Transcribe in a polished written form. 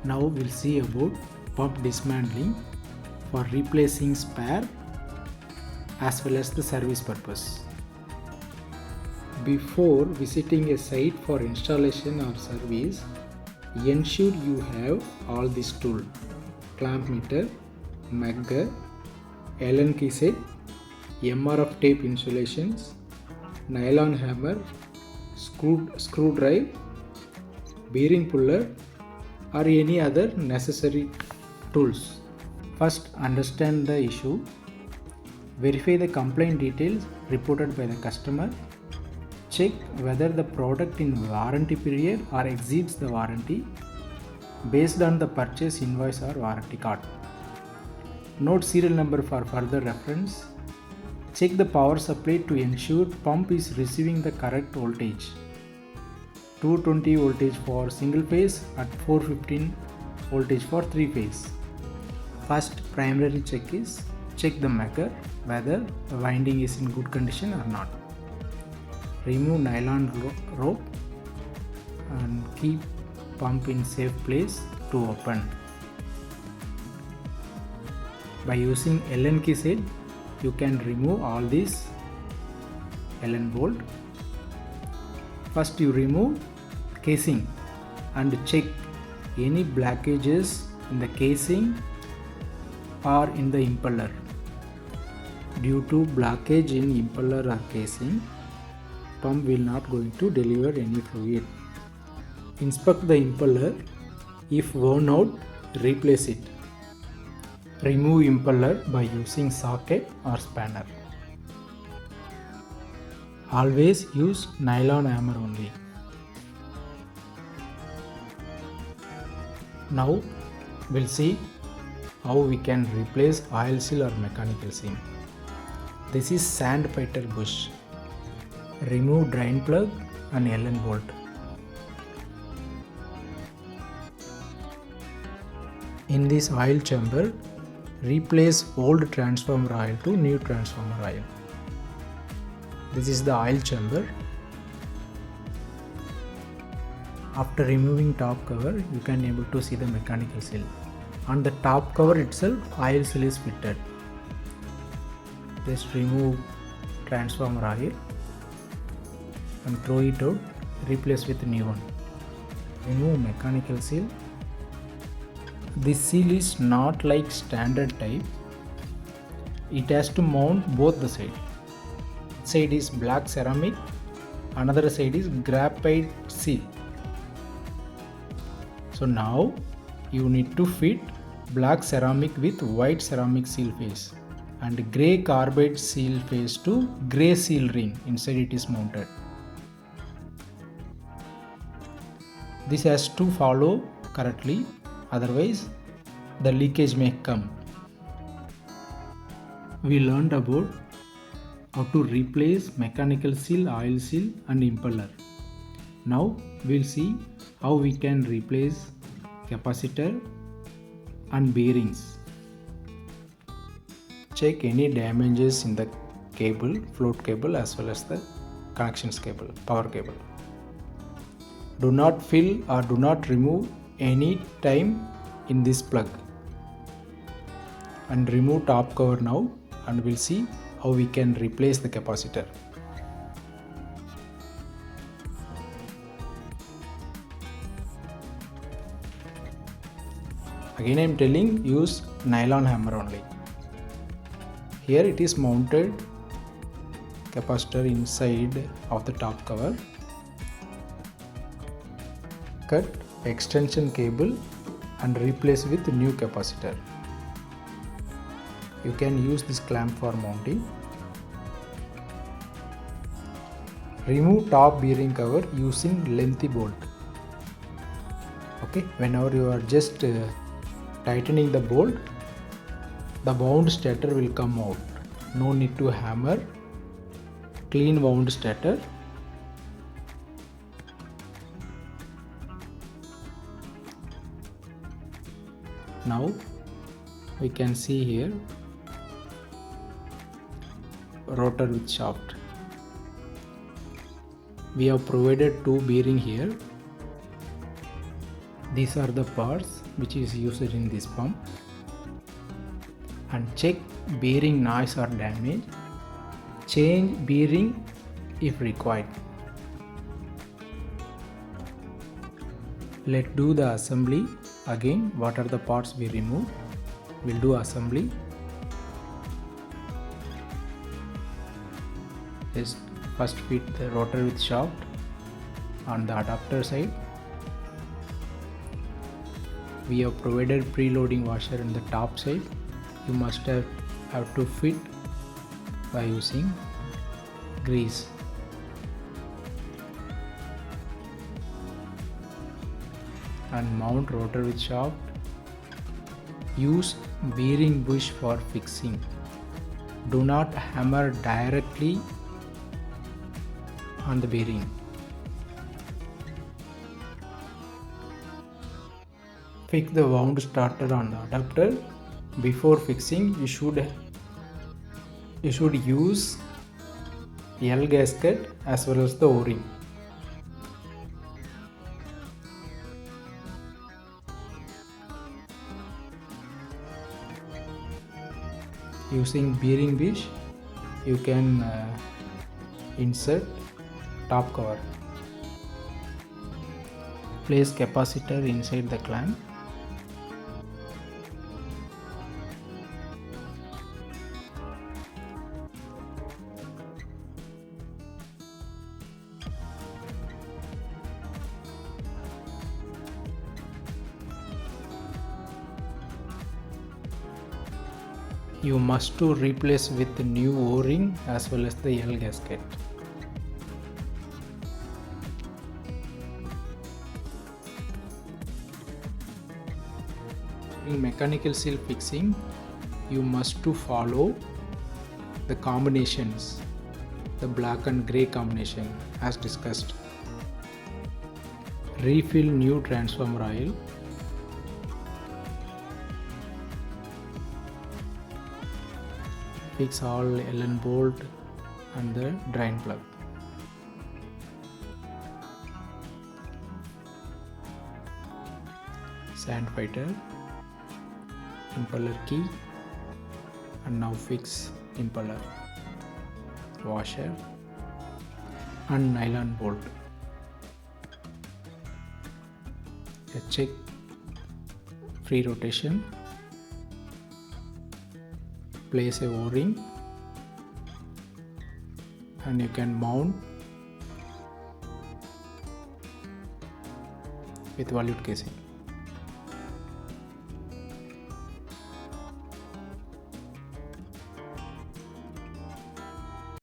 Now we'll see about pump dismantling for replacing spare as well as the service purpose. Before visiting a site for installation or service, ensure you have all these tools: clamp meter, magger, Allen key set, MRF tape insulations, nylon hammer, screw drive, bearing puller, or any other necessary tools. First, understand the issue. Verify the complaint details reported by the customer. Check whether the product in warranty period or exceeds the warranty based on the purchase invoice or warranty card. Note serial number for further reference. Check the power supply to ensure pump is receiving the correct voltage. 220 voltage for single phase at 415 voltage for 3 phase. First primary check is check the magger whether the winding is in good condition or not. Remove nylon rope and keep pump in safe place to open. By using Allen key set, you can remove all these Allen bolt. First you remove casing and check any blockages in the casing or in the impeller. Due to blockage in impeller or casing, pump will not going to deliver any fluid. Inspect the impeller. If worn out, replace it. Remove impeller by using socket or spanner. Always use nylon hammer only. Now we'll see how we can replace oil seal or mechanical seal. This is sandpaper bush. Remove drain plug and Allen bolt. In this oil chamber, replace old transformer oil to new transformer oil. This is the oil chamber. After removing top cover, you can able to see the mechanical seal. On the top cover itself, oil seal is fitted. Just remove transformer oil and throw it out, replace with new one. Remove mechanical seal. This seal is not like standard type. It has to mount both the sides. Side is black ceramic, another side is graphite seal. So now you need to fit black ceramic with white ceramic seal face and grey carbide seal face to grey seal ring. Inside it is mounted. This has to follow correctly, otherwise the leakage may come. We learned about how to replace mechanical seal, oil seal and impeller. Now we'll see how we can replace capacitor and bearings. Check any damages in the cable, float cable as well as the connections cable, power cable. Do not fill or do not remove any time in this plug. And remove top cover now and we'll see how we can replace the capacitor. Again I am telling, use nylon hammer only. Here it is mounted capacitor inside of the top cover. Cut extension cable and replace with new capacitor. You can use this clamp for mounting. Remove top bearing cover using lengthy bolt. Okay, whenever you are just tightening the bolt, the wound stator will come out. No need to hammer. Clean wound stator. Now we can see here rotor with shaft. We have provided two bearing here. These are the parts which is used in this pump, and check bearing noise or damage. Change bearing if required. Let's do the assembly. Again, what are the parts we removed? We'll do assembly. Just first fit the rotor with shaft on the adapter side. We have provided preloading washer on the top side. You must have to fit by using grease. And mount rotor with shaft. Use bearing bush for fixing. Do not hammer directly on the bearing. Fix the wound starter on the adapter. Before fixing, you should use L gasket as well as the O-ring. Using bearing bush, you can insert top cover. Place capacitor inside the clamp. You must to replace with the new O-ring as well as the L gasket. In mechanical seal fixing, you must to follow the combinations, the black and grey combination as discussed. Refill new transformer oil. Fix all Allen bolt and the drain plug. Sand fighter, impeller key, and now fix impeller, washer and nylon bolt. Check free rotation. Place a O-ring and you can mount with volute casing.